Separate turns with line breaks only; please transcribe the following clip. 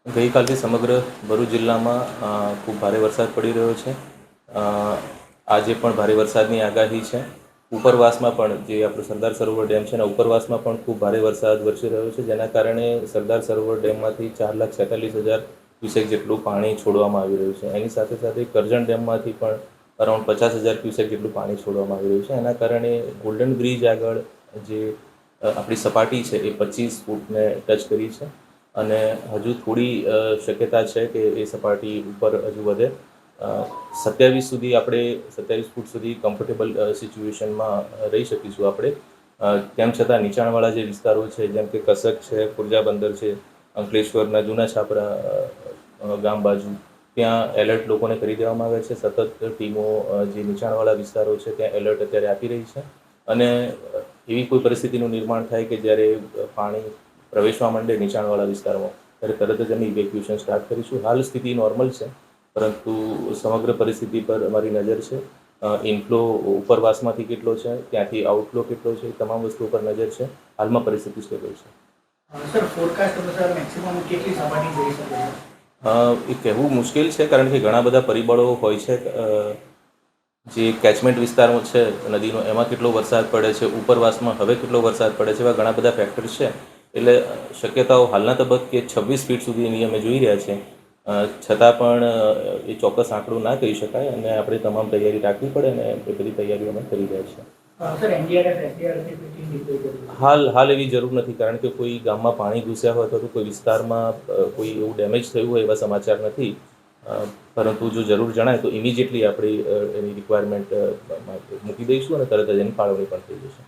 ગઈકાલથી સમગ્ર ભરૂચ જિલ્લામાં ખૂબ ભારે વરસાદ પડી રહ્યો છે. આજે પણ ભારે વરસાદની આગાહી છે. ઉપરવાસમાં પણ જે આપણું સરદાર સરોવર ડેમ છે ને ઉપરવાસમાં પણ ખૂબ ભારે વરસાદ વરસી રહ્યો છે, જેના કારણે સરદાર સરોવર ડેમમાંથી 4,46,000 ક્યુસેક જેટલું પાણી છોડવામાં આવી રહ્યું છે. એની સાથે સાથે કરજણ ડેમમાંથી પણ અરાઉન્ડ 50,000 ક્યુસેક જેટલું પાણી છોડવામાં આવી રહ્યું છે. એના કારણે ગોલ્ડન બ્રિજ આગળ જે આપણી સપાટી છે એ 25 ફૂટને ટચ કરી છે અને હજુ થોડી શક્યતા છે કે એ સપાટી ઉપર હજુ વધે. 27 ફૂટ સુધી કમ્ફર્ટેબલ સિચ્યુએશનમાં રહી શકીશું આપણે. તેમ છતાં નીચાણવાળા જે વિસ્તારો છે, જેમ કે કસક છે, ખુર્જા બંદર છે, અંકલેશ્વરના જૂના છાપરા ગામ બાજુ, ત્યાં એલર્ટ લોકોને કરી દેવામાં આવે છે. સતત ટીમો જે નીચાણવાળા વિસ્તારો છે ત્યાં એલર્ટ અત્યારે આપી રહી છે અને એવી કોઈ પરિસ્થિતિનું નિર્માણ થાય કે જ્યારે પાણી પ્રવેશવા માંડે નીચાણવાળા વિસ્તારમાં, ત્યારે તરત જ અમે ઇવેક્યુએશન સ્ટાર્ટ કરીશું. હાલ સ્થિતિ નોર્મલ છે, પરંતુ સમગ્ર પરિસ્થિતિ પર અમારી નજર છે. ઇનફ્લો ઉપરવાસમાંથી કેટલો છે, ત્યાંથી આઉટફ્લો કેટલો છે, તમામ વસ્તુઓ પર નજર છે. હાલમાં પરિસ્થિતિ સ્ટેબલ છે.
સર, ફોરકાસ્ટ અનુસાર મેક્સિમમ કેટલી સપાટી જઈ શકે છે?
એ કહેવું મુશ્કેલ છે, કારણ કે ઘણા બધા પરિબળો હોય છે. જે કેચમેન્ટ વિસ્તારો છે નદીનો, એમાં કેટલો વરસાદ પડે છે, ઉપરવાસમાં હવે કેટલો વરસાદ પડે છે, એવા ઘણા બધા ફેક્ટર્સ છે. એટલે શક્યતાઓ હાલના તબક્કે 26 ફીટ સુધીની અમે જોઈ રહ્યા છીએ. છતાં પણ એ ચોક્કસ આંકડું ના કહી શકાય અને આપણે તમામ તૈયારી રાખવી પડે અને એ બધી તૈયારીઓ અમે કરી રહ્યા છીએ. હાલ એવી જરૂર નથી, કારણ કે કોઈ ગામમાં પાણી ઘૂસ્યા હોય અથવા તો કોઈ વિસ્તારમાં કોઈ એવું ડેમેજ થયું હોય એવા સમાચાર નથી. પરંતુ જો જરૂર જણાય તો ઇમિજિએટલી આપણે એની રિક્વાયરમેન્ટ મૂકી દઈશું અને તરત જ એની ફાળવણી પણ થઈ જશે.